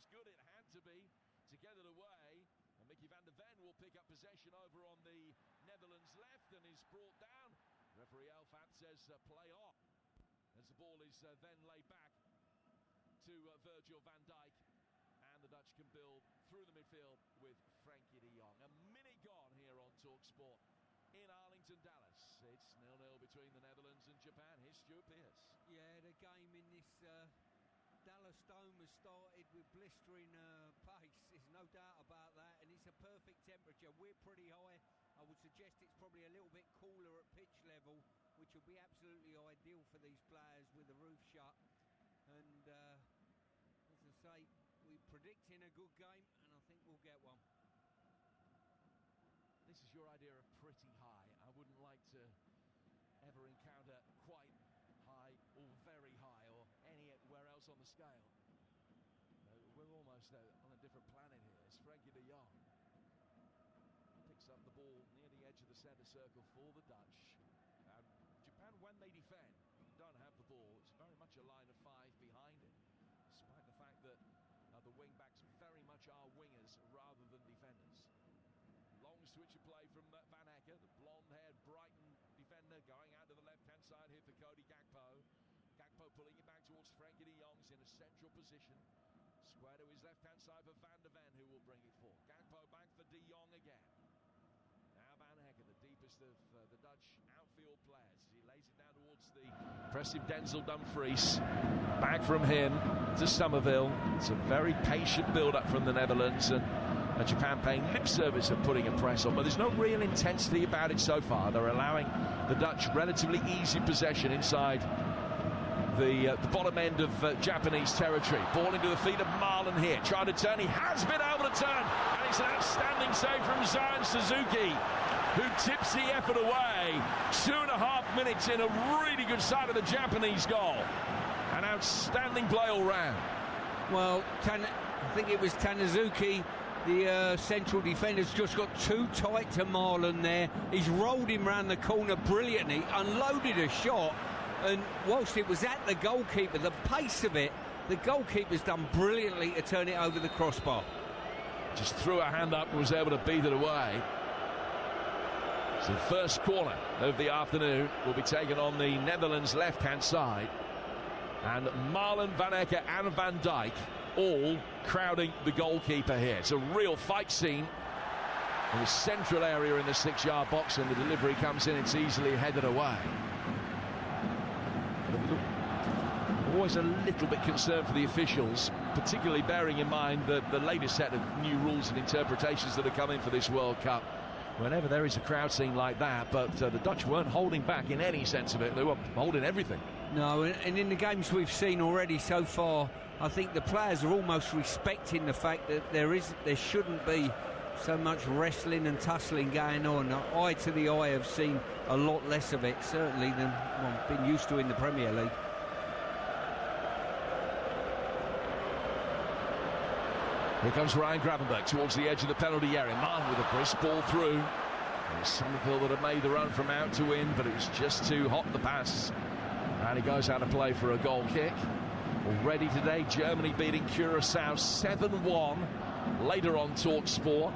was good, it had to be, to get it away. And Mickey van der Ven will pick up possession over on the Netherlands left and is brought down. Referee Elfant says play on. As the ball is then laid back to Virgil van Dijk. And the Dutch can build through the midfield with Frankie de Jong. A minute gone here on TalkSport in Arlington, Dallas. It's 0-0 between the Netherlands and Japan. Here's Stuart Pearce. Yeah, the game in this Dallas Dome has started with blistering pace. There's no doubt about that, and it's a perfect temperature. We're pretty high. I would suggest it's probably a little bit cooler at pitch level, which will be absolutely ideal for these players with the roof shut. And as I say, we're predicting a good game, and I think we'll get one. This is your idea of pretty high. I wouldn't like to ever encounter quite high or very high or anywhere else on the scale. We're almost on a different planet here. It's Frankie de Jong. Picks up the ball near the edge of the centre circle for the Dutch. Japan, when they defend, don't have the ball. It's very much a line of five behind it, despite the fact that the wing-backs very much are wingers rather than defenders. Long switch of play from Van Hekke, the blonde-haired Brighton defender, going out to the left-hand side here for Cody Gakpo. Gakpo pulling it back towards Frankie de Jong in a central position. Square to his left-hand side for Van der Ven, who will bring it forward. Gakpo back for de Jong again. Now Van Hekke, the deepest of the Dutch outfield players. He lays it down towards the impressive Denzel Dumfries. Back from him to Somerville. It's a very patient build-up from the Netherlands, and Japan paying lip service at putting a press on, but there's no real intensity about it so far. They're allowing the Dutch relatively easy possession inside the bottom end of Japanese territory. Ball into the feet of Marlon here, trying to turn. He has been able to turn, and it's an outstanding save from Zion Suzuki, who tips the effort away. 2.5 minutes in, a really good side of the Japanese goal. An outstanding play all round. Well, I think it was Tanazuki. The central defender's just got too tight to Marlon there. He's rolled him round the corner brilliantly, unloaded a shot, and whilst it was at the goalkeeper, the pace of it, the goalkeeper's done brilliantly to turn it over the crossbar. Just threw a hand up and was able to beat it away. So the first corner of the afternoon will be taken on the Netherlands' left-hand side. And Marlon, Van Hekke and Van Dijk all crowding the goalkeeper here. It's a real fight scene in the central area in the 6-yard box, and the delivery comes in. It's easily headed away. Always a little bit concerned for the officials, particularly bearing in mind the latest set of new rules and interpretations that are coming for this World Cup. Whenever there is a crowd scene like that, but the Dutch weren't holding back in any sense of it. They were holding everything. No, and in the games we've seen already so far, I think the players are almost respecting the fact that there shouldn't be so much wrestling and tussling going on. Eye to the eye have seen a lot less of it, certainly, than been used to in the Premier League. Here comes Ryan Gravenberch towards the edge of the penalty area. Marlon with a brisk ball through. And it's Somerville that have made the run from out to in, but it was just too hot, the pass. And he goes out of play for a goal kick. Already today, Germany beating Curacao 7-1. Later on TalkSport,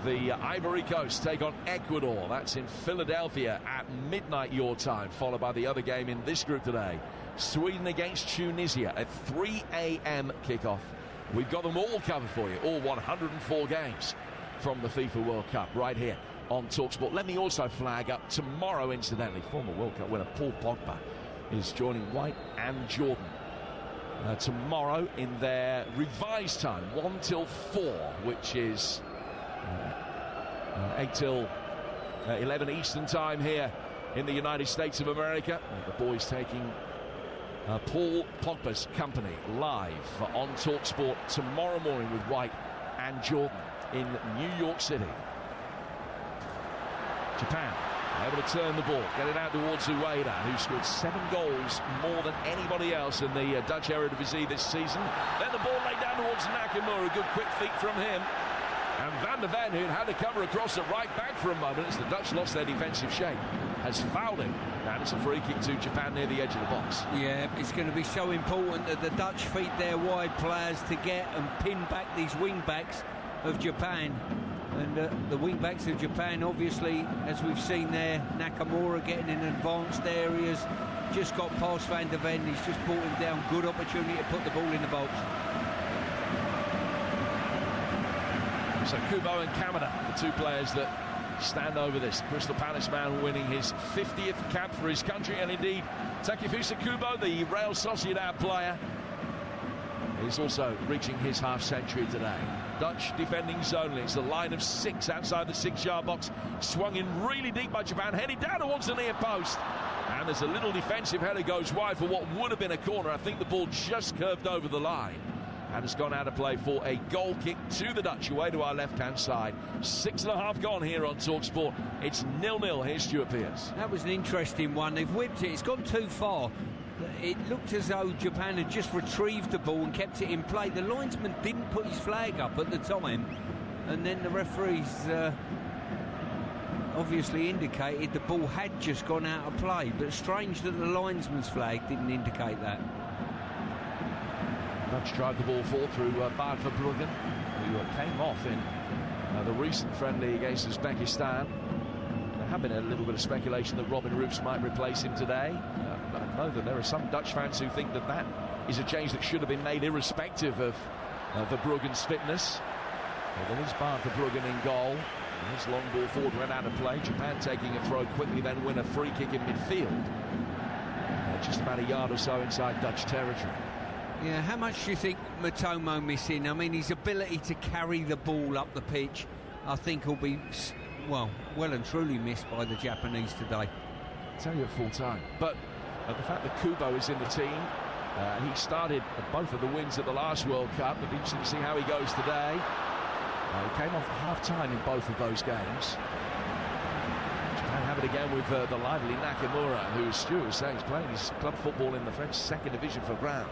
the Ivory Coast take on Ecuador. That's in Philadelphia at midnight your time, followed by the other game in this group today. Sweden against Tunisia at 3 a.m. kickoff. We've got them all covered for you, all 104 games from the FIFA World Cup right here on TalkSport. Let me also flag up tomorrow, incidentally, former World Cup winner Paul Pogba is joining White and Jordan tomorrow in their revised time, 1 till 4, which is 8 till 11 Eastern time here in the United States of America. The boys taking Paul Pogba's company live on TalkSport tomorrow morning with White and Jordan in New York City. Japan able to turn the ball, get it out towards Ueda, who scored 7 goals more than anybody else in the Dutch Eredivisie this season. Then the ball laid down towards Nakamura. Good quick feet from him. And Van der Ven, who'd had to cover across the right back for a moment as the Dutch lost their defensive shape, has fouled him. And it's a free kick to Japan near the edge of the box. Yeah, it's going to be so important that the Dutch feed their wide players to get and pin back these wing-backs of Japan. And the wing-backs of Japan, obviously, as we've seen there, Nakamura getting in advanced areas, just got past Van der Ven, he's just brought him down. Good opportunity to put the ball in the box. So Kubo and Kamada, the two players that stand over this. Crystal Palace man winning his 50th cap for his country, and indeed Takefusa Kubo, the Real Sociedad player, is also reaching his half-century today. Dutch defending zonally. It's a line of 6 outside the 6-yard box. Swung in really deep by Japan, headed down towards the near post. And there's a little defensive header goes wide for what would have been a corner. I think the ball just curved over the line. And it's gone out of play for a goal kick to the Dutch, away to our left-hand side. 6.5 gone here on TalkSport. It's 0-0. Here's Stuart Pearce. That was an interesting one. They've whipped it. It's gone too far. It looked as though Japan had just retrieved the ball and kept it in play. The linesman didn't put his flag up at the time. And then the referees obviously indicated the ball had just gone out of play. But strange that the linesman's flag didn't indicate that. Dutch drive the ball forward through Bart Verbruggen, who came off in the recent friendly against Uzbekistan. There have been a little bit of speculation that Robin Roofs might replace him today. But I know that there are some Dutch fans who think that that is a change that should have been made irrespective of Verbruggen's fitness. Well, there is Bart Verbruggen in goal. His long ball forward went out of play. Japan taking a throw quickly, then win a free kick in midfield. Just about a yard or so inside Dutch territory. Yeah, how much do you think Matomo missing? I mean, his ability to carry the ball up the pitch, I think will be, well and truly missed by the Japanese today. I'll tell you at full time. But the fact that Kubo is in the team, he started both of the wins at the last World Cup. It'll be interesting to see how he goes today. He came off at half-time in both of those games. Japan have it again with the lively Nakamura, who Stuart was saying is playing his club football in the French second division for Ground.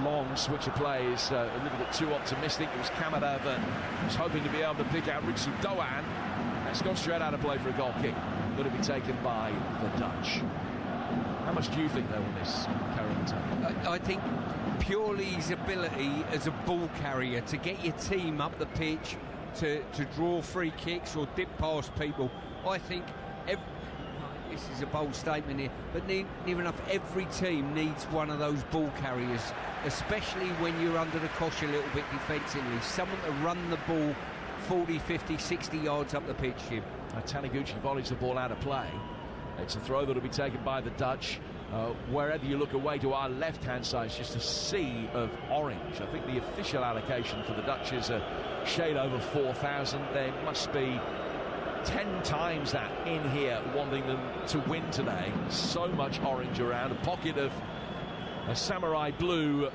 Long switch of play is a little bit too optimistic. It was Kamada that was hoping to be able to pick out Ritsu Doan. It's gone straight out of play for a goal kick. Going to be taken by the Dutch. How much do you think they will miss Karim? I think purely his ability as a ball carrier to get your team up the pitch, to draw free kicks or dip past people. I think this is a bold statement here, but near enough every team needs one of those ball carriers, especially when you're under the cosh a little bit defensively. Someone to run the ball 40, 50, 60 yards up the pitch, Jim. Taniguchi volleys the ball out of play. It's a throw that will be taken by the Dutch. Wherever you look away to our left-hand side, it's just a sea of orange. I think the official allocation for the Dutch is a shade over 4,000. There must be 10 times that in here wanting them to win today. So much orange around. A pocket of samurai blue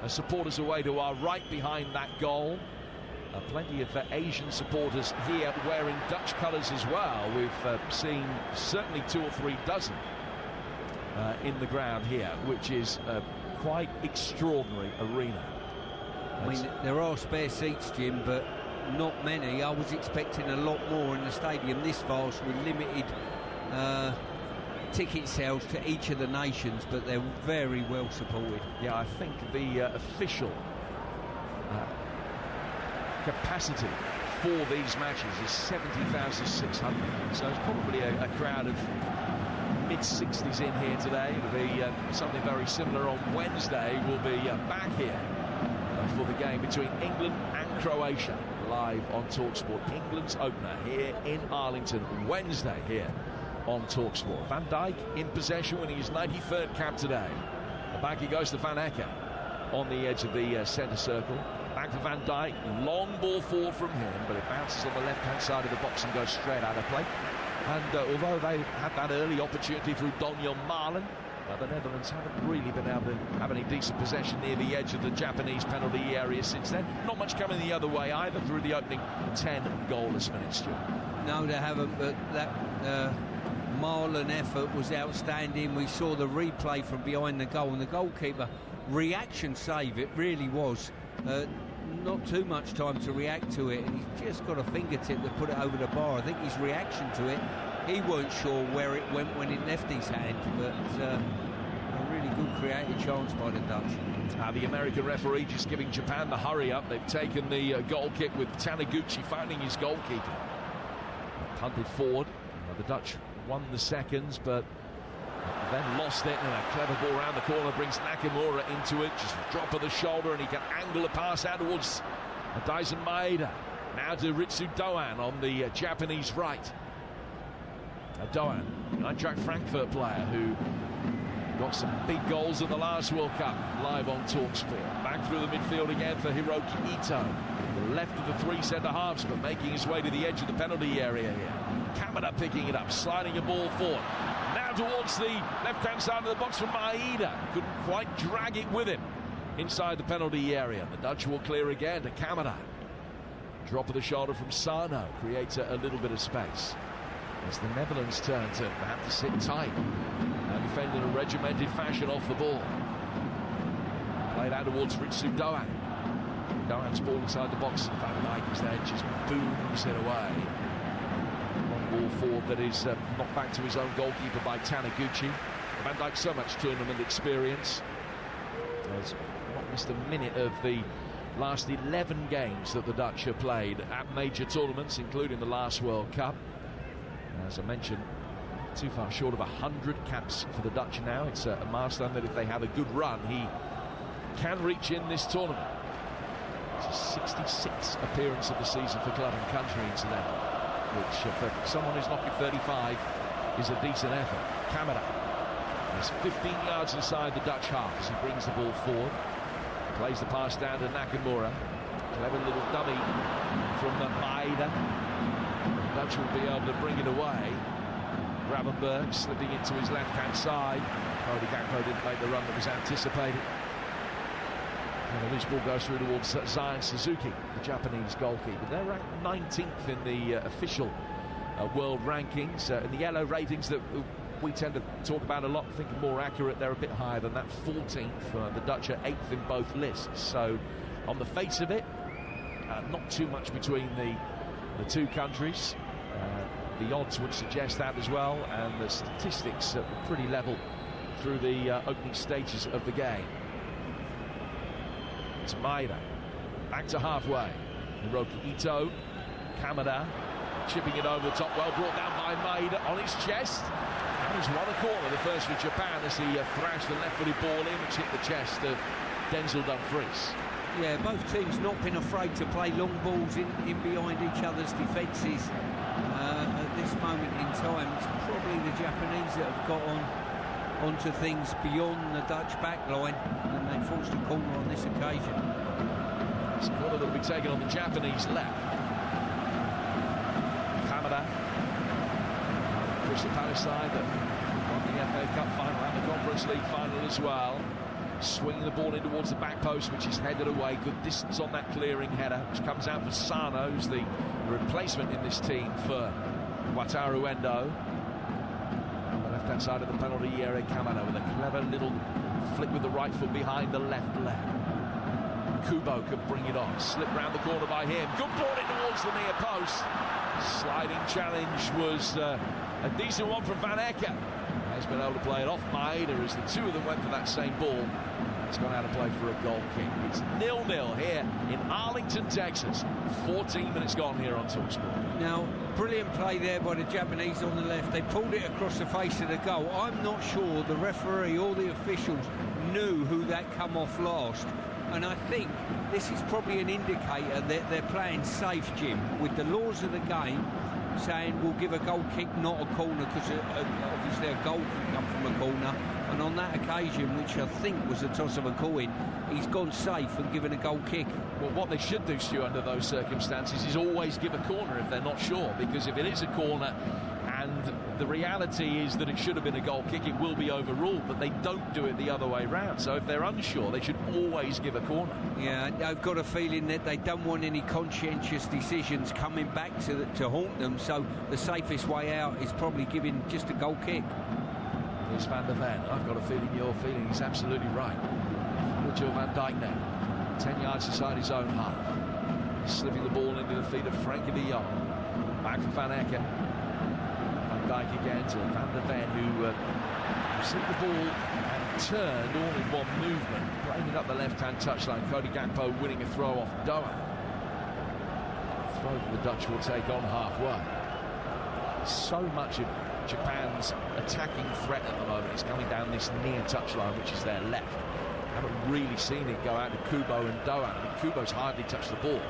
supporters away to our right behind that goal. Plenty of Asian supporters here wearing Dutch colours as well. We've seen certainly 2 or 3 dozen in the ground here, which is a quite extraordinary arena. I mean, there are spare seats, Jim, but not many. I was expecting a lot more in the stadium this vast with limited ticket sales to each of the nations, but they're very well supported. Yeah, I think the official capacity for these matches is 70,600, so it's probably a crowd of mid-60s in here today. It'll be something very similar on Wednesday. We'll be back here for the game between England and Croatia, live on TalkSport. England's opener here in Arlington, Wednesday here on TalkSport. Van Dijk in possession, winning his 93rd cap today. Back he goes to Van Hekken on the edge of the centre circle. Back for Van Dijk, long ball forward from him, but it bounces on the left-hand side of the box and goes straight out of play. And although they had that early opportunity through Daniel Malen, the Netherlands haven't really been able to have any decent possession near the edge of the Japanese penalty area since then. Not much coming the other way either through the opening 10 goalless minutes, Stuart. No, they haven't, but that Marlon effort was outstanding. We saw the replay from behind the goal, and the goalkeeper reaction save, it really was. not too much time to react to it, and he's just got a fingertip to put it over the bar. I think his reaction to it, he weren't sure where it went when it left his hand, but a really good created chance by the Dutch. The American referee just giving Japan the hurry up. They've taken the goal kick with Taniguchi finding his goalkeeper. Punted forward. The Dutch won the seconds, but then lost it, and a clever ball around the corner brings Nakamura into it. Just a drop of the shoulder, and he can angle a pass out towards Daisen Maeda. Now to Ritsu Doan on the Japanese right. Doan, the Eintracht Frankfurt player who got some big goals in the last World Cup, live on TalkSport. Back through the midfield again for Hiroki Ito. The left of the three centre-halves, but making his way to the edge of the penalty area here. Kamada picking it up, sliding a ball forward. Now towards the left-hand side of the box for Maeda. Couldn't quite drag it with him inside the penalty area. The Dutch will clear again to Kamada. Drop of the shoulder from Sano creates a little bit of space. As the Netherlands turn to have to sit tight and defend in a regimented fashion off the ball. Played out towards Ritsu Doan. Doan's ball inside the box. Van Dijk is there, just booms it away. Ball forward that is knocked back to his own goalkeeper by Taniguchi. Van Dijk, so much tournament experience. Has not missed a minute of the last 11 games that the Dutch have played at major tournaments, including the last World Cup. As I mentioned, too far short of 100 caps for the Dutch now. It's a milestone that if they have a good run, he can reach in this tournament. It's his 66th appearance of the season for club and country, incidentally, which for someone who's knocking 35 is a decent effort. Kamada is 15 yards inside the Dutch half as he brings the ball forward. Plays the pass down to Nakamura. Clever little dummy from Maeda. The Dutch will be able to bring it away. Gravenberg slipping into his left-hand side. Cody Gakpo didn't make the run that was anticipated. And the loose ball goes through towards Zion Suzuki, the Japanese goalkeeper. They're ranked 19th in the official world rankings. In the yellow ratings that we tend to talk about a lot, thinking more accurate, they're a bit higher than that. 14th. The Dutch are 8th in both lists. So on the face of it, not too much between the two countries. The odds would suggest that as well, and the statistics are pretty level through the opening stages of the game. It's Maeda back to halfway. Hiroki Ito, Kamada chipping it over the top, well brought down by Maeda on his chest. And he's won a corner, the first for Japan, as he thrashed the left-footed ball in, which hit the chest of Denzel Dumfries. Yeah, both teams not been afraid to play long balls in behind each other's defences. At this moment in time, it's probably the Japanese that have got onto things beyond the Dutch back line, and they forced a corner on this occasion. It's a corner that will be taken on the Japanese left. Kamada, Crystal Palace side that won the FA Cup final and the Conference League final as well. Swinging the ball in towards the back post, which is headed away. Good distance on that clearing header, which comes out for Sano, who's the replacement in this team for Wataru Endo. On the left-hand side of the penalty area, Kamada with a clever little flick with the right foot behind the left leg. Kubo could bring it on. Slip round the corner by him. Good ball in towards the near post. Sliding challenge was a decent one from Van Ecke. He's been able to play it off Maeda as the two of them went for that same ball. It's gone out of play for a goal kick. It's 0-0 here in Arlington, Texas. 14 minutes gone here on TalkSport. Now, brilliant play there by the Japanese on the left. They pulled it across the face of the goal. I'm not sure the referee or the officials knew who that come off last. And I think this is probably an indicator that they're playing safe, Jim, with the laws of the game saying we'll give a goal kick, not a corner, because obviously a goal can come from a corner. And on that occasion, which I think was a toss of a coin, he's gone safe and given a goal kick. Well, what they should do, Stu, under those circumstances is always give a corner if they're not sure, because if it is a corner and the reality is that it should have been a goal kick, it will be overruled, but they don't do it the other way round. So if they're unsure, they should always give a corner. Yeah, I've got a feeling that they don't want any conscientious decisions coming back to haunt them, so the safest way out is probably giving just a goal kick. Here's Van der Ven. I've got a feeling your feeling is absolutely right. Virgil van Dijk now. 10 yards inside his own half. Slipping the ball into the feet of Frankie de Jong. Back for Van Aken. Van Dijk again to Van der Ven, who received the ball and turned all in one movement, playing it up the left-hand touchline. Cody Gakpo winning a throw off Doan. Throw that the Dutch will take on halfway. So much of Japan's attacking threat at the moment is coming down this near touchline, which is their left. Haven't really seen it go out to Kubo and Doan. I mean, Kubo's hardly touched the ball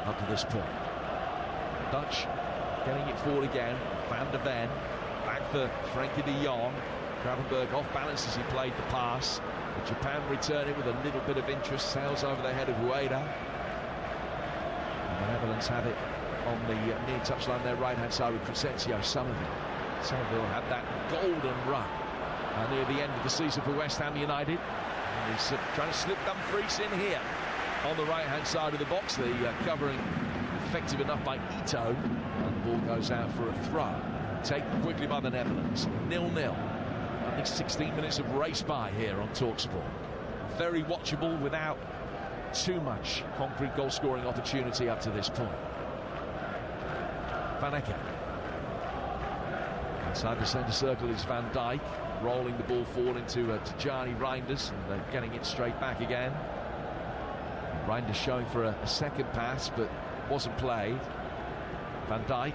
up to this point. Dutch getting it forward again. Van der Ven back for Frankie de Jong. Gravenberg off balance as he played the pass. But Japan return it with a little bit of interest. Sails over the head of Ueda. And the Netherlands have it on the near touchline, their right-hand side with Crescencio Somerville. Somerville had that golden run near the end of the season for West Ham United. And he's trying to slip Dumfries in here on the right-hand side of the box. The covering effective enough by Ito. And the ball goes out for a throw. Taken quickly by the Netherlands. 0-0. Only 16 minutes of race by here on TalkSport. Very watchable without too much concrete goal-scoring opportunity up to this point. Van Aken. Inside the centre circle is Van Dijk, rolling the ball forward into Tijani Reinders, and they're getting it straight back again. Reinders showing for a second pass, but wasn't played. Van Dijk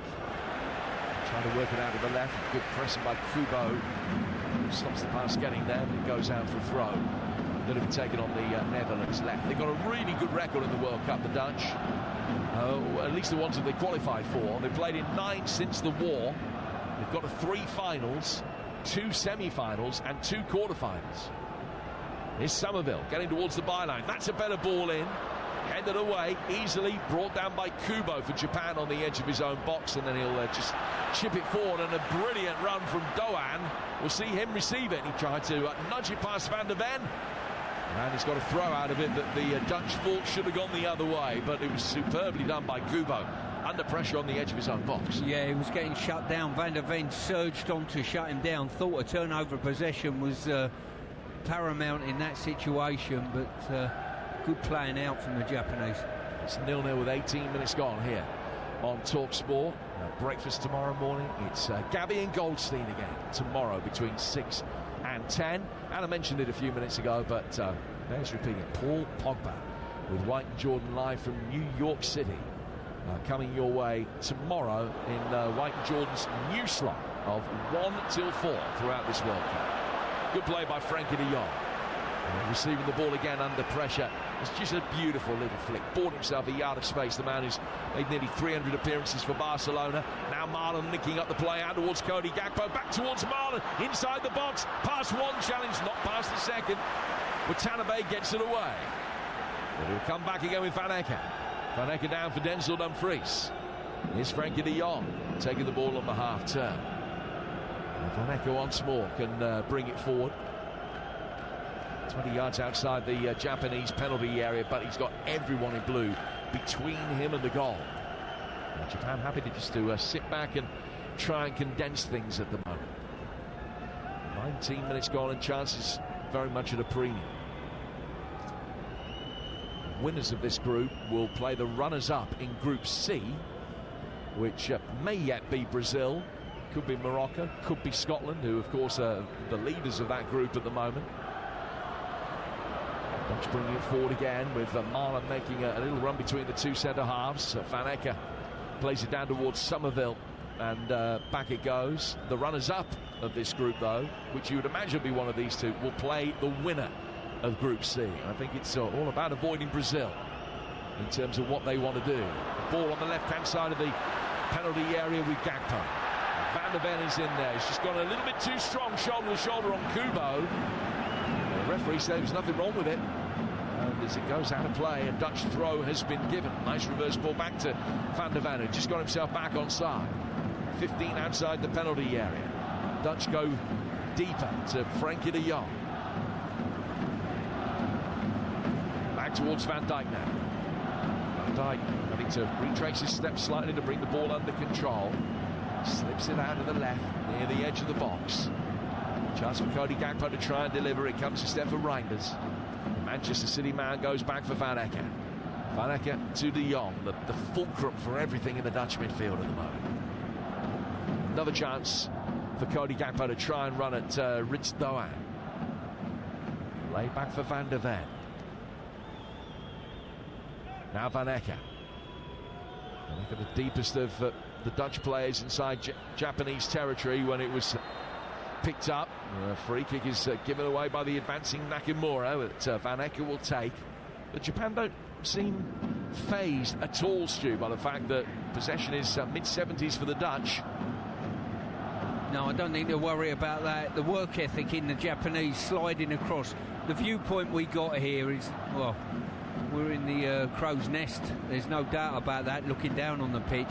trying to work it out to the left. Good pressing by Kubo. Stops the pass getting there, but it goes out for a throw. That'll be taken on the Netherlands left. They've got a really good record in the World Cup, the Dutch. At least the ones that they qualified for. They've played in 9 since the war. They've got 3 finals, 2 semi-finals and 2 quarter-finals. Here's Somerville getting towards the byline. That's a better ball in. Headed away, easily brought down by Kubo for Japan on the edge of his own box, and then he'll just chip it forward, and a brilliant run from Doan. We'll see him receive it. He tried to nudge it past Van der Ven, and he's got a throw out of it that the Dutch thought should have gone the other way, but it was superbly done by Kubo. Under pressure on the edge of his own box. Yeah, he was getting shut down. Van der Ven surged on to shut him down. Thought a turnover of possession was paramount in that situation, but good playing out from the Japanese. It's 0-0 with 18 minutes gone here on TalkSport. Breakfast tomorrow morning. It's Gabby and Goldstein again tomorrow between 6 and 10. And I mentioned it a few minutes ago, but there's repeating. Paul Pogba with White and Jordan live from New York City. Coming your way tomorrow in White and Jordan's new slot of 1 till 4 throughout this World Cup. Good play by Frankie de Jong. Receiving the ball again under pressure. It's just a beautiful little flick. Bought himself a yard of space. The man who's made nearly 300 appearances for Barcelona. Now Marlon linking up the play out towards Cody Gakpo. Back towards Marlon. Inside the box. Past one challenge, not past the second. Watanabe gets it away. But he'll come back again with Van Aken. Van Aken down for Denzel Dumfries. Here's Frankie de Jong taking the ball on the half turn. Van Aken once more can bring it forward. 20 yards outside the Japanese penalty area, but he's got everyone in blue between him and the goal. Japan happy to sit back and try and condense things at the moment. 19 minutes gone and chances very much at a premium. Winners of this group will play the runners-up in Group C, which may yet be Brazil, could be Morocco, could be Scotland, who of course are the leaders of that group at the moment. Dutch bringing it forward again with Marlon making a little run between the 2 centre-halves. Van Aken plays it down towards Somerville, and back it goes. The runners-up of this group, though, which you would imagine would be one of these two, will play the winner of Group C. I think it's all about avoiding Brazil in terms of what they want to do. The ball on the left-hand side of the penalty area with Gakpo. Van der Ven is in there. He's just gone a little bit too strong, shoulder to shoulder on Kubo. The referee said there's nothing wrong with it. And as it goes out of play, a Dutch throw has been given. Nice reverse ball back to Van der Ven, who just got himself back on side. 15 outside the penalty area. Dutch go deeper to Frankie de Jong. Back towards Van Dijk now. Van Dijk having to retrace his steps slightly to bring the ball under control. Slips it out to the left, near the edge of the box. Chance for Cody Gakpo to try and deliver. It comes to Stefan Reinders. Manchester City man goes back for Van Ecke. Van Ecke to De Jong, the fulcrum for everything in the Dutch midfield at the moment. Another chance for Cody Gakpo to try and run at Ritz Doan. Lay back for Van der Ven. Now Van Ecke. Van Ecke, the deepest of the Dutch players inside Japanese territory when it was picked up. A free kick is given away by the advancing Nakamura that Van Ecke will take. But Japan don't seem phased at all, Stu, by the fact that possession is mid-70s for the Dutch. No, I don't think they'll worry about that. The work ethic in the Japanese sliding across. The viewpoint we got here is, well, we're in the crow's nest. There's no doubt about that, looking down on the pitch.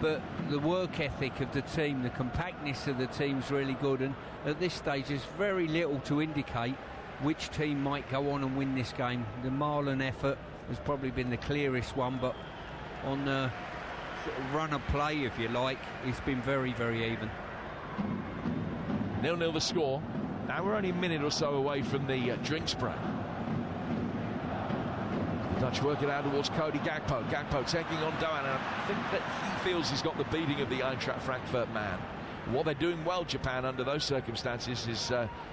But the work ethic of the team, the compactness of the team's really good. And at this stage, there's very little to indicate which team might go on and win this game. The Marlon effort has probably been the clearest one, but on the sort of run of play, if you like, it's been very, very even. 0-0 the score. Now we're only a minute or so away from the drinks break. The Dutch work it out towards Cody Gakpo. Gakpo taking on Doan, and I think that he feels he's got the beating of the Eintracht Frankfurt man. What they're doing well, Japan, under those circumstances, is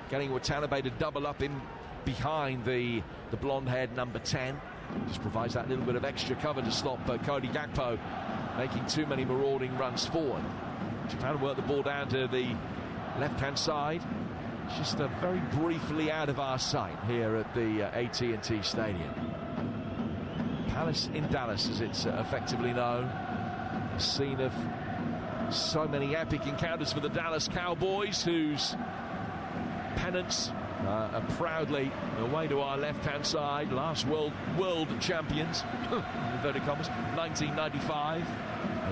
getting Watanabe to double up in behind the blonde-haired number 10. Just provides that little bit of extra cover to stop Cody Gakpo making too many marauding runs forward. Japan work the ball down to the left-hand side. Just very briefly out of our sight here at the AT&T Stadium. Palace in Dallas, as it's effectively known. A scene of so many epic encounters for the Dallas Cowboys, whose pennants are proudly away to our left-hand side. Last world champions, inverted commas, 1995.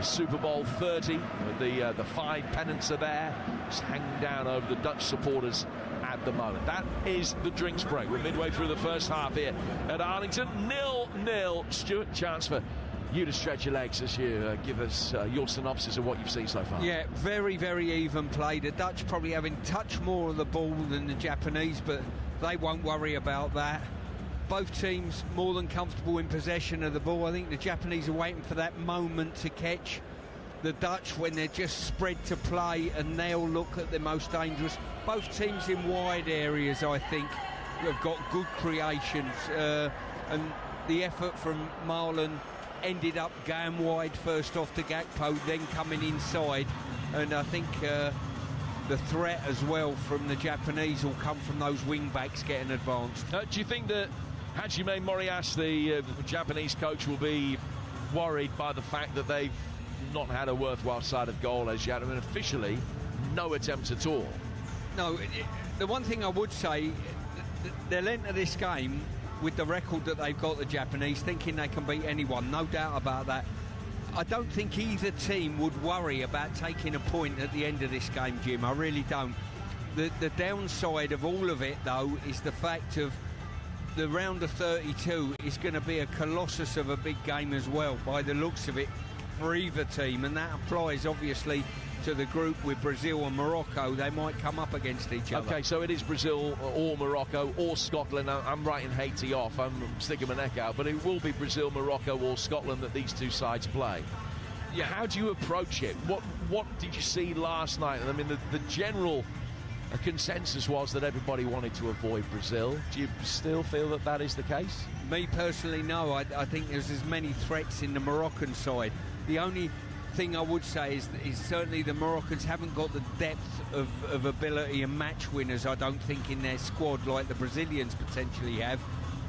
Super Bowl 30, the 5 pennants are there, just hanging down over the Dutch supporters at the moment. That is the drinks break. We're midway through the first half here at Arlington. 0-0. Stuart, chance for you to stretch your legs as you give us your synopsis of what you've seen so far. Yeah, very, very even play. The Dutch probably having touched more of the ball than the Japanese, but they won't worry about that. Both teams more than comfortable in possession of the ball. I think the Japanese are waiting for that moment to catch the Dutch when they're just spread to play, and they'll look at the most dangerous. Both teams in wide areas, I think, have got good creations, and the effort from Marlon ended up going wide first off to Gakpo, then coming inside, and I think the threat as well from the Japanese will come from those wing backs getting advanced. Do you think that Hajime Moriyasu, the Japanese coach, will be worried by the fact that they've not had a worthwhile side of goal as yet? I mean, officially, no attempts at all. No, the one thing I would say, they'll enter this game with the record that they've got, the Japanese, thinking they can beat anyone, no doubt about that. I don't think either team would worry about taking a point at the end of this game, Jim. I really don't. The downside of all of it, though, is the fact of the round of 32 is going to be a colossus of a big game as well, by the looks of it, for either team, and that applies obviously to the group with Brazil and Morocco. They might come up against each other. Okay, so it is Brazil or Morocco or Scotland. I'm writing Haiti off, I'm sticking my neck out, but it will be Brazil, Morocco or Scotland that these two sides play. Yeah, how do you approach it? What did you see last night? I mean, the general consensus was that everybody wanted to avoid Brazil. Do you still feel that that is the case? Me personally, no. I think there's as many threats in the Moroccan side. The only thing I would say is certainly the Moroccans haven't got the depth of ability and match winners, I don't think, in their squad like the Brazilians potentially have.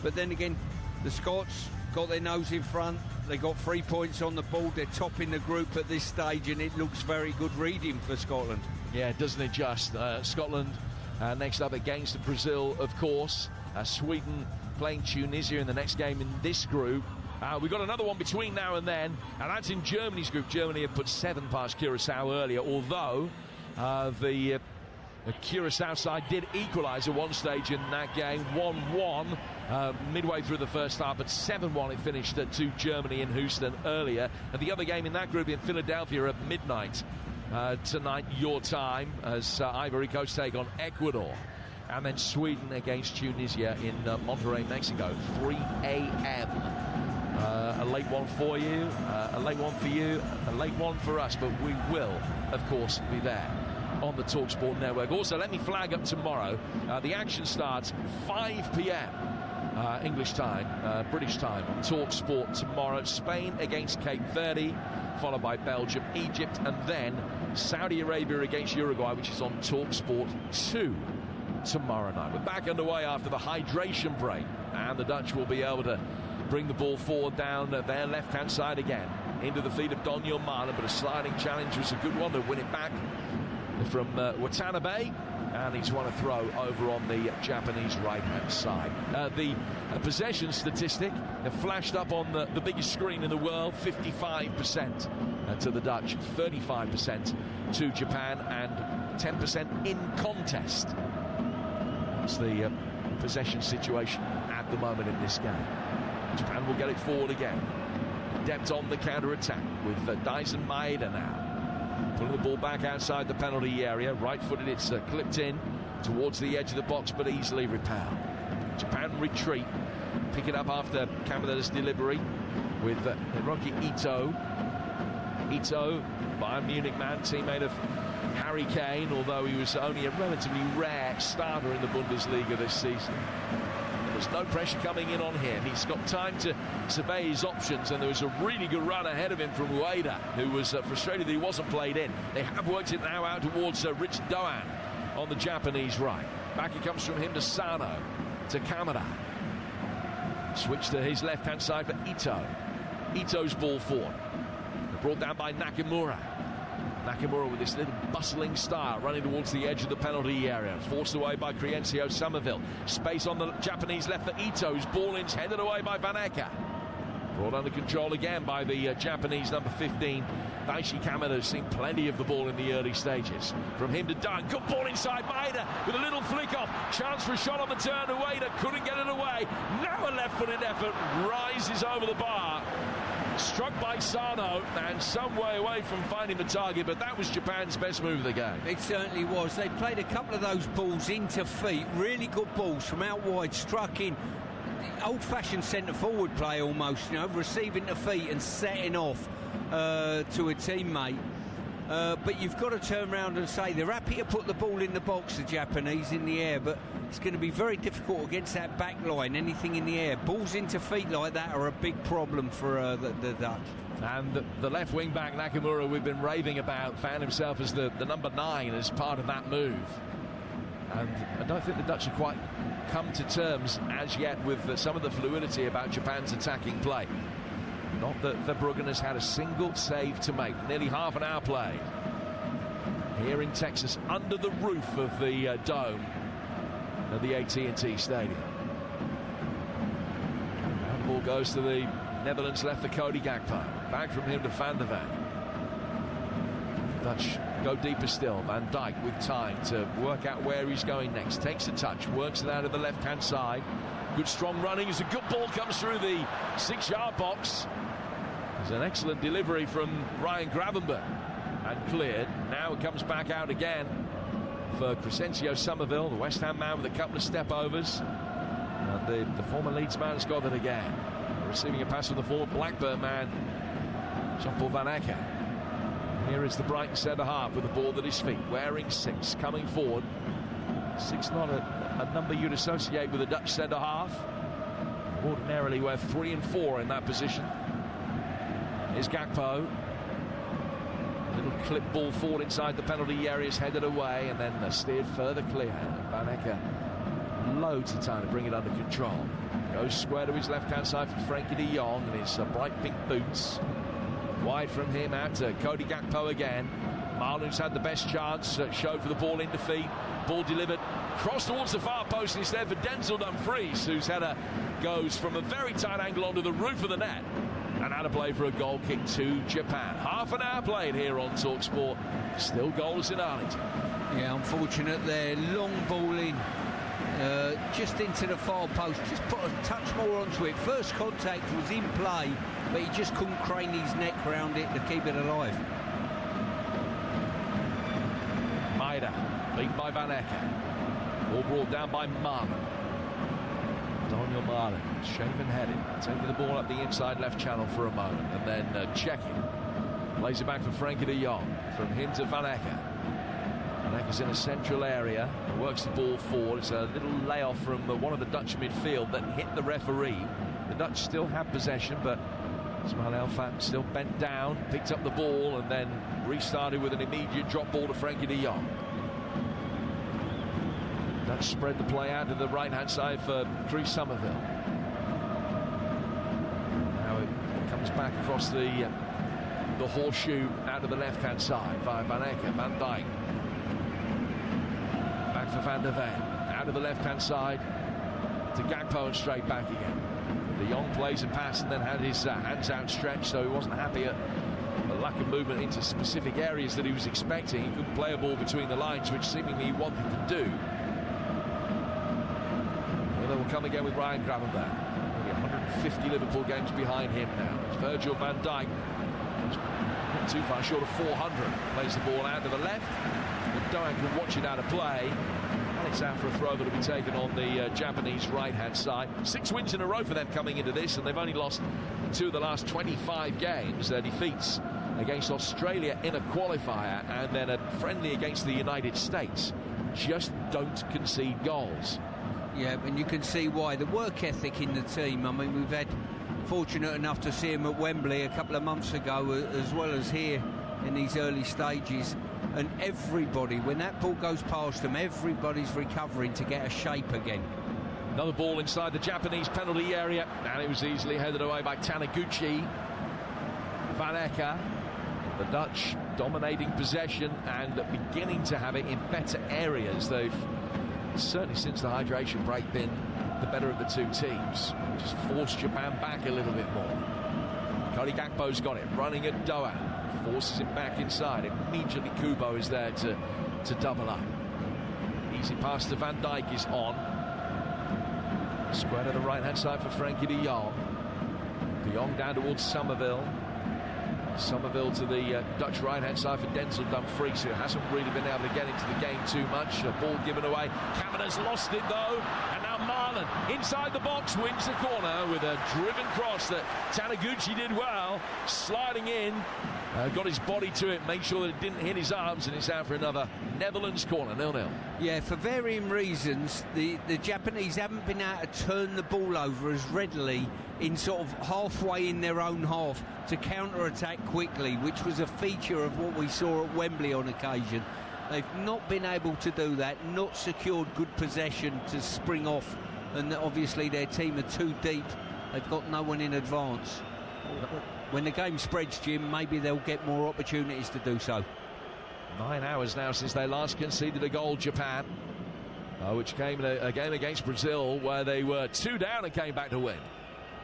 But then again, the Scots got their nose in front. They got 3 points on the board. They're topping the group at this stage, and it looks very good reading for Scotland. Yeah, doesn't it just? Scotland next up against Brazil, of course. Sweden playing Tunisia in the next game in this group. We've got another one between now and then, and that's in Germany's group. Germany have put 7 past Curacao earlier, although the Curacao side did equalise at one stage in that game, 1-1 midway through the first half, but 7-1 it finished to Germany in Houston earlier. And the other game in that group in Philadelphia at midnight tonight, your time, as Ivory Coast take on Ecuador. And then Sweden against Tunisia in Monterrey, Mexico, 3 a.m. A late one for you, a late one for you, a late one for us, but we will, of course, be there on the TalkSport network. Also, let me flag up tomorrow. The action starts 5 p.m. English time, British time, TalkSport tomorrow. Spain against Cape Verde, followed by Belgium, Egypt, and then Saudi Arabia against Uruguay, which is on TalkSport 2 tomorrow night. We're back underway after the hydration break, and the Dutch will be able to bring the ball forward down their left-hand side again into the feet of Donyell Malen, but a sliding challenge was a good one to win it back from Watanabe, and he's won a throw over on the Japanese right-hand side. The possession statistic flashed up on the biggest screen in the world, 55% to the Dutch, 35% to Japan, and 10% in contest. That's the possession situation at the moment in this game. Japan will get it forward again. Depth on the counter-attack with Dyson Maeda now. Pulling the ball back outside the penalty area. Right-footed, it's clipped in towards the edge of the box, but easily repelled. Japan retreat. Pick it up after Kamada's delivery with Hiroki Ito. Ito, Bayern Munich man, teammate of Harry Kane, although he was only a relatively rare starter in the Bundesliga this season. There's no pressure coming in on him. He's got time to survey his options, and there was a really good run ahead of him from Ueda, who was frustrated that he wasn't played in. They have worked it now out towards Rich Doan on the Japanese right. Back it comes from him to Sano, to Kamada. Switch to his left-hand side for Ito. Ito's ball forward. Brought down by Nakamura. Nakamura with this little bustling style, running towards the edge of the penalty area. Forced away by Criencio Somerville. Space on the Japanese left for Ito's ball in's headed away by Van Ecke. Brought under control again by the Japanese number 15. Daichi Kamada has seen plenty of the ball in the early stages. From him to Dunn. Good ball inside Maeda with a little flick off. Chance for a shot on the turn. Ueda couldn't get it away. Now a left-footed effort rises over the bar. Struck by Sano and some way away from finding the target, but that was Japan's best move of the game. It certainly was. They played a couple of those balls into feet, really good balls from out wide, struck in. Old-fashioned centre-forward play almost, you know, receiving the feet and setting off to a teammate. But you've got to turn around and say they're happy to put the ball in the box, the Japanese, in the air, but it's going to be very difficult against that back line, anything in the air. Balls into feet like that are a big problem for the Dutch. And the left wing-back, Nakamura, we've been raving about, found himself as the number 9 as part of that move. And I don't think the Dutch have quite come to terms as yet with some of the fluidity about Japan's attacking play. Not that Verbruggen has had a single save to make. Nearly half an hour played here in Texas, under the roof of the dome of the AT&T Stadium. And the ball goes to the Netherlands left for Cody Gakpo. Back from him to Van der Ven. Dutch go deeper still. Van Dijk with time to work out where he's going next. Takes a touch, works it out of the left-hand side. Good strong running as a good ball comes through the 6-yard box. There's an excellent delivery from Ryan Gravenberch and cleared. Now it comes back out again for Crescencio Somerville, the West Ham man with a couple of step-overs. And the former Leeds man has got it again. Receiving a pass from the former Blackburn man, Jean-Paul Van Ecke. Here is the Brighton centre-half with the ball at his feet, wearing 6, coming forward. 6 not a number you'd associate with a Dutch centre-half. Ordinarily we're 3 and 4 in that position. Here's Gakpo. Little clip ball forward inside the penalty area is headed away and then steered further clear. Van Ecke loads of time to bring it under control. Goes square to his left-hand side for Frenkie de Jong and his bright pink boots. Wide from him out to Cody Gakpo again. Malen's had the best chance, showed for the ball in defeat. Ball delivered, cross towards the far post instead for Denzel Dumfries, whose header goes from a very tight angle onto the roof of the net. And out of play for a goal kick to Japan. Half an hour played here on TalkSport. Still goals in Arlington. Yeah, unfortunate there. Long ball in. Just into the far post. Just put a touch more onto it. First contact was in play, but he just couldn't crane his neck around it to keep it alive. Maeda, beaten by Van Ecke. Ball brought down by Marlon. Daniel Marlon, shaven-headed, taking the ball up the inside left channel for a moment, and then checking. Plays it back for Frankie de Jong. From him to Van Ecke. Van Ecke's in a central area, works the ball forward. It's a little layoff from one of the Dutch midfield that hit the referee. The Dutch still have possession, but Ismail El-Fat still bent down, picked up the ball, and then restarted with an immediate drop ball to Frankie de Jong. Dutch spread the play out to the right-hand side for Chris Somerville. Now it comes back across the horseshoe out to the left-hand side via Van Ecke, Van Dijk. Back for Van der Ven. Out of the left-hand side to Gakpo and straight back again. De Jong plays a pass and then had his hands outstretched, so he wasn't happy at the lack of movement into specific areas that he was expecting. He couldn't play a ball between the lines, which seemingly he wanted to do. And then we'll come again with Ryan Gravenberch. Only 150 Liverpool games behind him now. It's Virgil van Dijk. Not too far short of 400. Plays the ball out to the left. Doan can watch it out of play. And it's out for a throw that will be taken on the Japanese right-hand side. 6 wins in a row for them coming into this, and they've only lost 2 of the last 25 games. Their defeats against Australia in a qualifier and then a friendly against the United States. Just don't concede goals. Yeah, and you can see why. The work ethic in the team. I mean, we've had fortunate enough to see him at Wembley a couple of months ago, as well as here in these early stages. And everybody, when that ball goes past them, everybody's recovering to get a shape again. Another ball inside the Japanese penalty area, and it was easily headed away by Taniguchi. Van Ecke, the Dutch dominating possession and beginning to have it in better areas. They've certainly since the hydration break been the better of the two teams. Just forced Japan back a little bit more. Cody Gakpo's got it, running at Doan. Forces him back inside. Immediately Kubo is there to double up. Easy pass to Van Dijk is on. Square to the right-hand side for Frankie de Jong. De Jong down towards Somerville. Somerville to the Dutch right-hand side for Denzel Dumfries, who hasn't really been able to get into the game too much. A ball given away. Kamada's lost it though. And now Marlon inside the box wins the corner with a driven cross that Taniguchi did well. Sliding in. Got his body to it, made sure that it didn't hit his arms, and it's out for another Netherlands corner, 0-0. Yeah, for varying reasons, the Japanese haven't been able to turn the ball over as readily in sort of halfway in their own half to counter-attack quickly, which was a feature of what we saw at Wembley on occasion. They've not been able to do that, not secured good possession to spring off, and obviously their team are too deep. They've got no one in advance. When the game spreads, Jim, maybe they'll get more opportunities to do so. 9 hours now since they last conceded a goal, Japan, which came in a game against Brazil where they were 2 down and came back to win.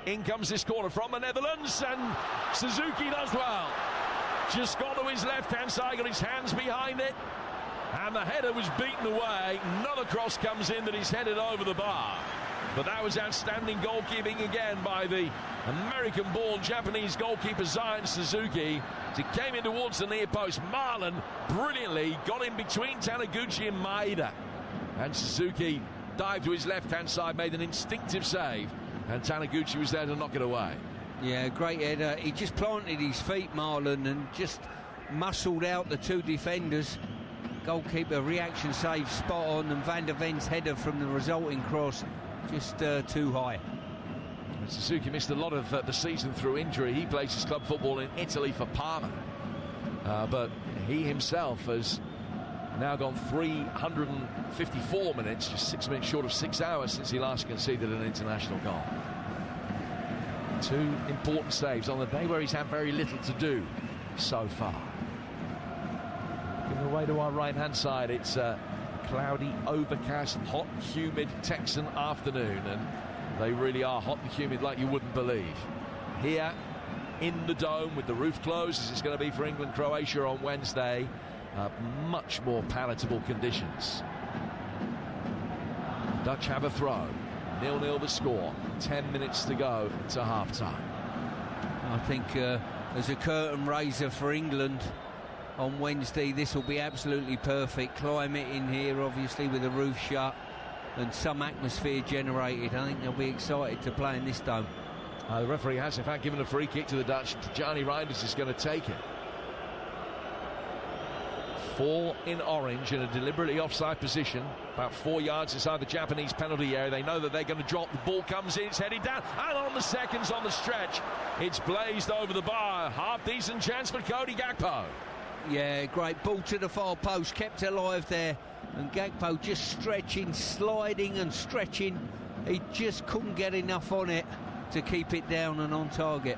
In comes this corner from the Netherlands, and Suzuki does well. Just got to his left-hand side, got his hands behind it, and the header was beaten away. Another cross comes in that is headed over the bar. But that was outstanding goalkeeping again by the American-born Japanese goalkeeper Zion Suzuki. He came in towards the near post. Marlon brilliantly got in between Taniguchi and Maeda. And Suzuki dived to his left-hand side, made an instinctive save. And Taniguchi was there to knock it away. Yeah, great header. He just planted his feet, Marlon, and just muscled out the 2 defenders. Goalkeeper reaction save spot on, and Van der Ven's header from the resulting cross just too high. And Suzuki missed a lot of the season through injury. He plays his club football in Italy for Parma. But he himself has now gone 354 minutes, just 6 minutes short of 6 hours since he last conceded an international goal. 2 important saves on the day where he's had very little to do so far. Looking away to our right-hand side, it's cloudy, overcast, hot, humid Texan afternoon, and they really are hot and humid like you wouldn't believe. Here in the Dome with the roof closed, as it's going to be for England-Croatia on Wednesday, much more palatable conditions. Dutch have a throw, 0-0 the score, 10 minutes to go to half-time. I think as a curtain raiser for England on Wednesday, this will be absolutely perfect. Climate in here, obviously, with the roof shut. and some atmosphere generated. I think they'll be excited to play in this dome. The referee has in fact given a free kick to the Dutch. Gianni Reinders is going to take it. 4 in orange in a deliberately offside position, about 4 yards inside the Japanese penalty area. They know that they're going to drop. The ball comes in, it's headed down, and on the seconds on the stretch, it's blazed over the bar. Half decent chance for Cody Gakpo. Yeah, great ball to the far post, kept alive there, and Gakpo just stretching, sliding and stretching. He just couldn't get enough on it to keep it down and on target.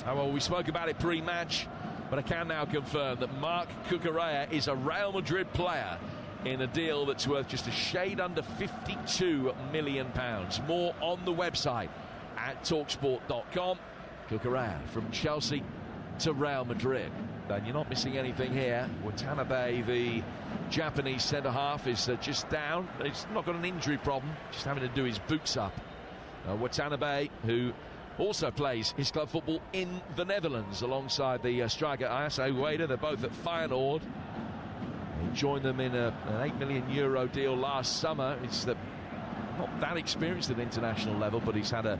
Oh, well, we spoke about it pre-match, but I can now confirm that Marc Cucurella is a Real Madrid player in a deal that's worth just a shade under £52 million. More on the website at talksport.com. Cucurella from Chelsea to Real Madrid. And you're not missing anything here. Watanabe, the Japanese centre-half, is just down. He's not got an injury problem, just having to do his boots up. Watanabe, who also plays his club football in the Netherlands alongside the striker Ayase Ueda. They're both at Feyenoord. He joined them in an €8 million deal last summer. He's not that experienced at international level, but he's had a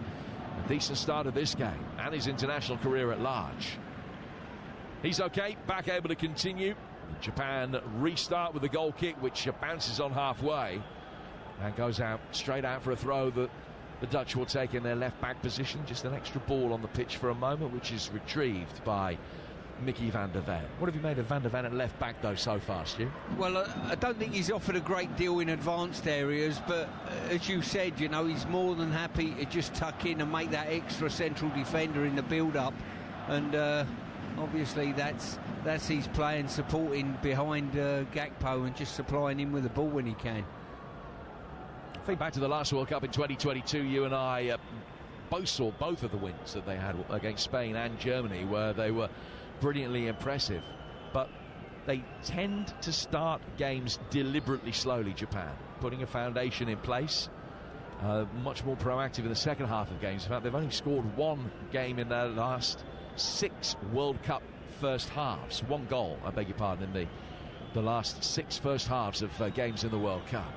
decent start of this game and his international career at large. He's okay, back able to continue. Japan restart with a goal kick, which bounces on halfway and goes out straight out for a throw that the Dutch will take in their left-back position. Just an extra ball on the pitch for a moment, which is retrieved by Mickey van der Ven. What have you made of Van der Ven at left-back, though, so far, Stu? Well, I don't think he's offered a great deal in advanced areas, but as you said, you know, he's more than happy to just tuck in and make that extra central defender in the build-up. And obviously that's his play and supporting behind Gakpo and just supplying him with the ball when he can. Think back to the last World Cup in 2022, you and I both saw both of the wins that they had against Spain and Germany, where they were brilliantly impressive. But they tend to start games deliberately slowly, Japan, putting a foundation in place, much more proactive in the second half of games. In fact, they've only scored one game in their last 6 World Cup first halves. 1 goal, I beg your pardon, in the last 6 first halves of games in the World Cup.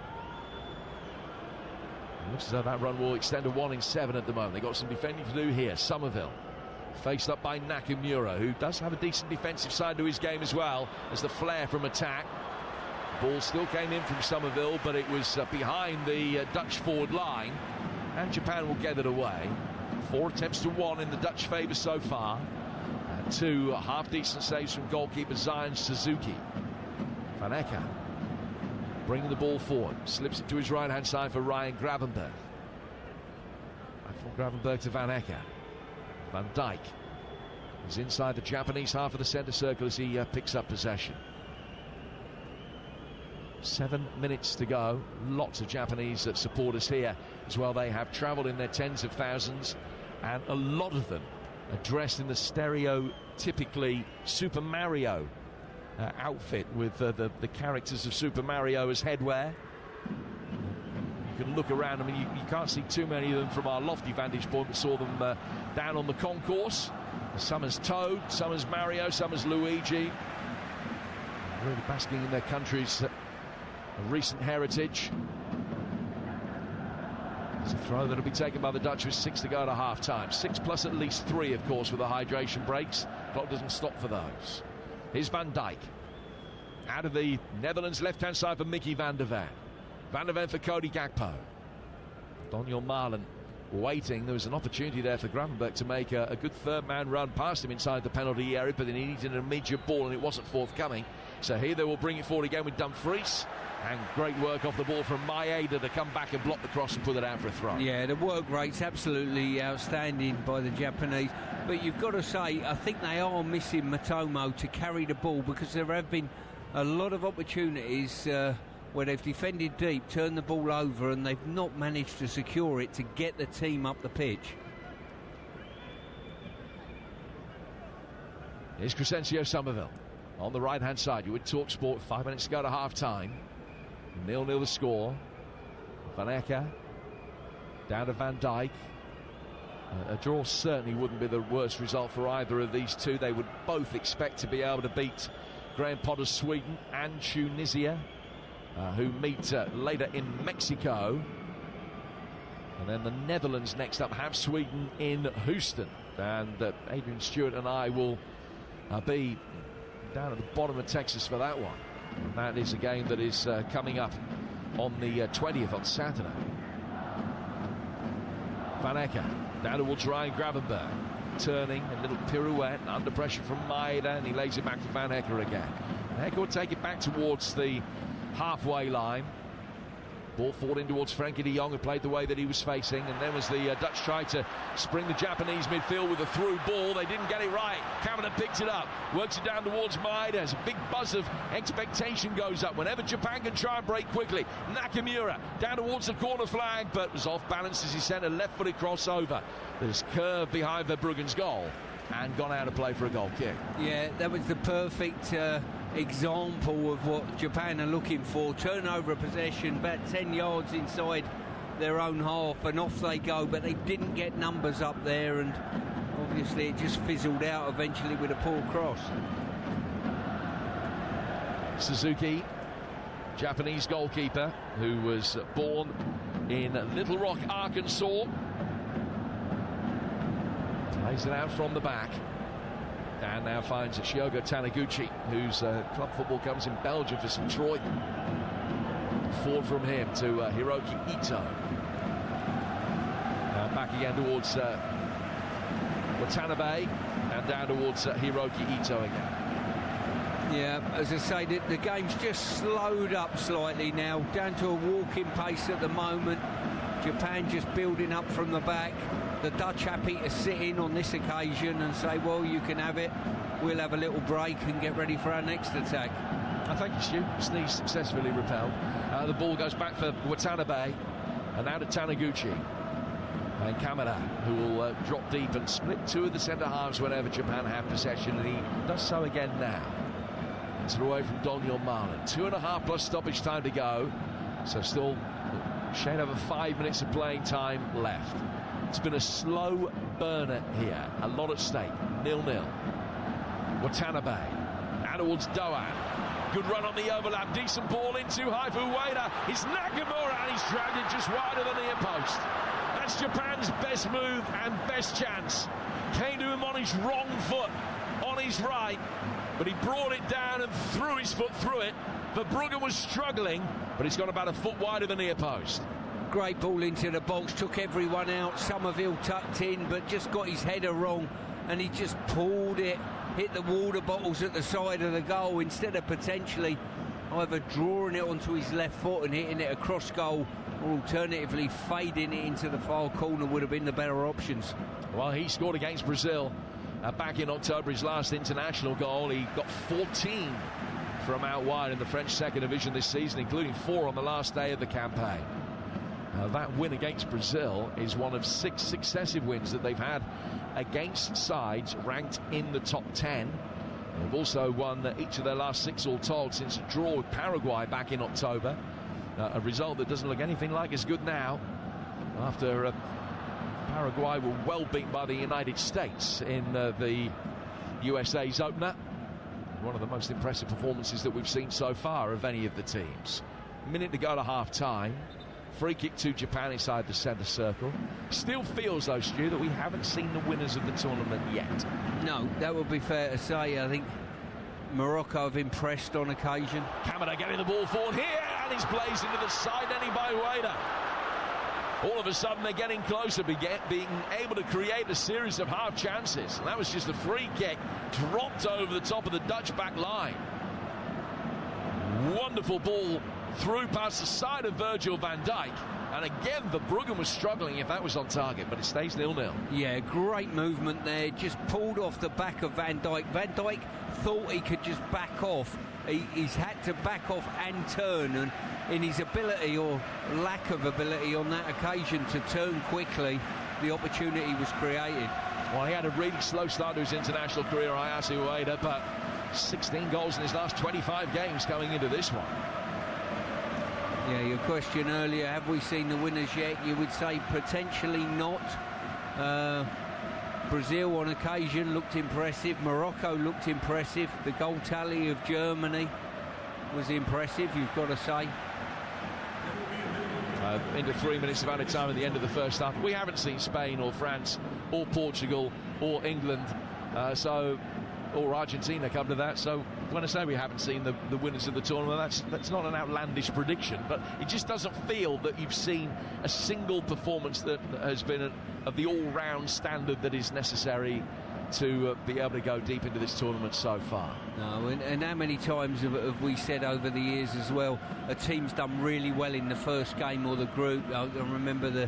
It looks as though that run will extend to 1 in 7 at the moment. They've got some defending to do here. Somerville faced up by Nakamura, who does have a decent defensive side to his game as well as the flair from attack. Ball still came in from Somerville, but it was behind the Dutch forward line, and Japan will get it away. 4 attempts to 1 in the Dutch favour so far, and 2 half-decent saves from goalkeeper Zion Suzuki. Van Ecke bringing the ball forward, slips it to his right-hand side for Ryan Gravenberch. Back from Gravenberch to Van Ecke. Van Dijk is inside the Japanese half of the centre circle as he picks up possession. 7 minutes to go. Lots of Japanese supporters here as well. They have travelled in their tens of thousands, and a lot of them are dressed in the stereotypically Super Mario outfit with the characters of Super Mario as headwear. You can look around. I mean, you can't see too many of them from our lofty vantage point. We saw them down on the concourse. Some as Toad, some as Mario, some as Luigi. Really basking in their country's recent heritage. It's a throw that'll be taken by the Dutch with 6 to go to half-time. 6 plus at least 3, of course, with the hydration breaks. Clock doesn't stop for those. Here's Van Dijk. Out of the Netherlands left-hand side for Mickey van der Ven. Van der Ven for Cody Gakpo. Daniel Malen waiting. There was an opportunity there for Gravenberch to make a good third-man run past him inside the penalty area, but then he needed an immediate ball and it wasn't forthcoming. So here they will bring it forward again with Dumfries. And great work off the ball from Maeda to come back and block the cross and put it out for a throw. Yeah, the work rate's absolutely outstanding by the Japanese. But you've got to say, I think they are missing Matomo to carry the ball, because there have been a lot of opportunities where they've defended deep, turned the ball over, and they've not managed to secure it to get the team up the pitch. Here's Crescencio Somerville on the right-hand side. You would talk sport. 5 minutes to go to half-time. 0-0 the score. Van Ecke down to Van Dijk. A draw certainly wouldn't be the worst result for either of these two. They would both expect to be able to beat Graham Potter's Sweden and Tunisia. who meet later in Mexico. And then the Netherlands next up have Sweden in Houston. And Adrian Stewart and I will be down at the bottom of Texas for that one. And that is a game that is coming up on the 20th on Saturday. Van Ecker down towards Ryan Gravenberg, turning a little pirouette under pressure from Maeda, and he lays it back for Van Ecker again. Van Ecker will take it back towards the halfway line. Ball forward in towards Frankie de Jong, who played the way that he was facing, and then was the Dutch try to spring the Japanese midfield with a through ball. They didn't get it right. Kamada picks it up, works it down towards Maeda. As a big buzz of expectation goes up whenever Japan can try and break quickly. Nakamura down towards the corner flag, but was off balance as he sent a left-footed crossover. There's curve behind Verbruggen's goal and gone out of play for a goal kick. Yeah, that was the perfect example of what Japan are looking for. Turnover of possession about 10 yards inside their own half, and off they go, but they didn't get numbers up there, and obviously it just fizzled out eventually with a poor cross. Suzuki, Japanese goalkeeper, who was born in Little Rock, Arkansas, plays it out from the back. And now finds Shiogo Taniguchi, whose club football comes in Belgium for St. Troy. Forward from him to Hiroki Ito. Back again towards Watanabe, and down towards Hiroki Ito again. Yeah, as I say, the game's just slowed up slightly now, down to a walking pace at the moment. Japan just building up from the back. The Dutch happy to sit in on this occasion and say, well, you can have it. We'll have a little break and get ready for our next attack. Thank you, Stu. Sneeze successfully repelled. The ball goes back for Watanabe, and now to Taniguchi. And Kamada, who will drop deep and split two of the centre halves whenever Japan have possession, and he does so again now. It's away from Doniel Marlin. 2.5 plus stoppage time to go. So still shade over 5 minutes of playing time left. It's been a slow burner here. A lot at stake. 0-0. Watanabe. Now towards Doan. Good run on the overlap. Decent ball into Haifu Ueda. It's Nakamura, and he's dragged it just wider than the near post. That's Japan's best move and best chance. Came to him on his wrong foot, on his right, but he brought it down and threw his foot through it. Verbruggen was struggling, but he's gone about a foot wider than the near post. Great ball into the box, took everyone out. Somerville tucked in, but just got his header wrong, and he just pulled it, hit the water bottles at the side of the goal instead of potentially either drawing it onto his left foot and hitting it across goal, or alternatively fading it into the far corner would have been the better options. Well, he scored against Brazil back in October, his last international goal. He got 14 from out wide in the French second division this season, including 4 on the last day of the campaign. That win against Brazil is one of 6 successive wins that they've had against sides ranked in the top 10. They've also won each of their last 6 all told since a draw with Paraguay back in October. A result that doesn't look anything like as good now, after Paraguay were well beaten by the United States in the USA's opener. One of the most impressive performances that we've seen so far of any of the teams. Minute to go to half-time. Free kick to Japan inside the centre circle. Still feels, though, Stu, that we haven't seen the winners of the tournament yet. No, that would be fair to say. I think Morocco have impressed on occasion. Kamada getting the ball forward here, and it's blazed into the side netting by Ueda. All of a sudden, they're getting closer, being able to create a series of half chances. And that was just a free kick dropped over the top of the Dutch back line. Wonderful ball through past the side of Virgil van Dijk, and again Verbruggen was struggling if that was on target, but it stays 0-0. Yeah, great movement there, just pulled off the back of Van Dijk. Van Dijk thought he could just back off. He's had to back off and turn, and in his ability or lack of ability on that occasion to turn quickly, the opportunity was created. Well, he had a really slow start to his international career, Ayasu Ueda, but 16 goals in his last 25 games coming into this one. Yeah, your question earlier, have we seen the winners yet? You would say potentially not. Brazil on occasion looked impressive. Morocco looked impressive. The goal tally of Germany was impressive, you've got to say. Into 3 minutes of added time at the end of the first half. We haven't seen Spain or France or Portugal or England or Argentina come to that. So when I say we haven't seen the winners of the tournament, that's not an outlandish prediction, but it just doesn't feel that you've seen a single performance that has been of the all-round standard that is necessary to be able to go deep into this tournament so far. No, and how many times have we said over the years as well, a team's done really well in the first game or the group. I remember the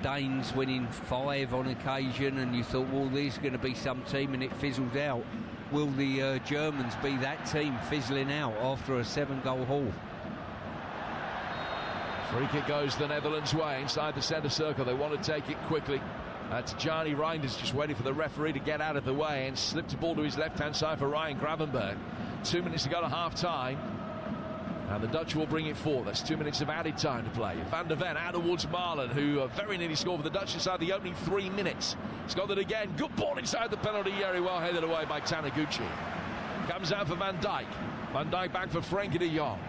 Danes winning 5 on occasion, and you thought, well, there's going to be some team, and it fizzled out. Will the Germans be that team fizzling out after a 7-goal haul? Free kick goes the Netherlands' way inside the centre circle. They want to take it quickly. That's Johnny Reinders just waiting for the referee to get out of the way and slipped the ball to his left-hand side for Ryan Gravenberg. 2 minutes to go to half-time. And the Dutch will bring it forward. That's 2 minutes of added time to play. Van der Ven out towards Marlon, who very nearly scored for the Dutch inside the opening 3 minutes. He's got it again. Good ball inside the penalty area, well headed away by Taniguchi. Comes out for Van Dijk. Van Dijk back for Frenkie de Jong.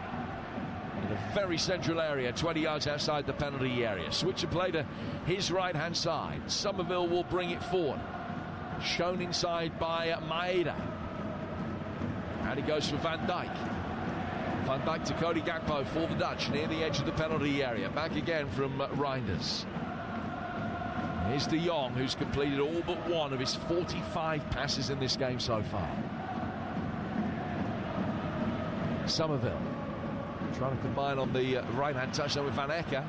In a very central area, 20 yards outside the penalty area. Switch of play to his right-hand side. Somerville will bring it forward. Shown inside by Maeda. And he goes for Van Dijk. Van Dijk to Cody Gakpo for the Dutch, near the edge of the penalty area. Back again from Reinders. Here's de Jong, who's completed all but one of his 45 passes in this game so far. Somerville trying to combine on the right-hand touchdown with Van Ecke,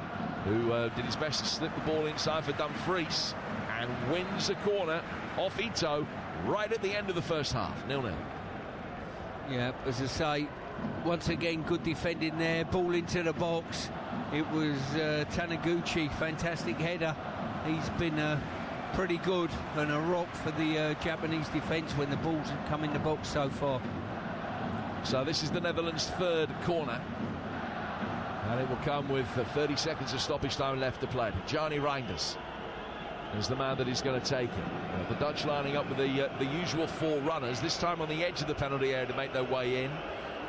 who did his best to slip the ball inside for Dumfries and wins a corner off Ito right at the end of the first half. 0-0. Yeah, as I say, once again, good defending there. Ball into the box. It was Taniguchi, fantastic header. He's been pretty good and a rock for the Japanese defence when the balls have come in the box so far. So this is the Netherlands' third corner. And it will come with 30 seconds of stoppage time left to play. Johnny Reinders is the man that is going to take it. The Dutch lining up with the usual 4 runners, this time on the edge of the penalty area to make their way in.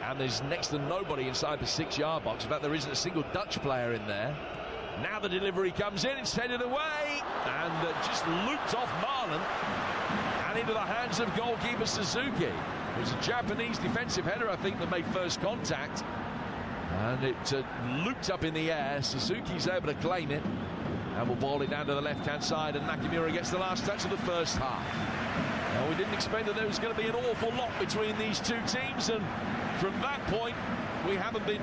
And there's next to nobody inside the 6-yard box. In fact, there isn't a single Dutch player in there. Now the delivery comes in, it's headed away, and just looped off Marlon and into the hands of goalkeeper Suzuki. It was a Japanese defensive header, I think, that made first contact. And it looped up in the air. Suzuki's able to claim it. And will ball it down to the left-hand side, and Nakamura gets the last touch of the first half. Well, we didn't expect that there was going to be an awful lot between these two teams, and from that point, we haven't been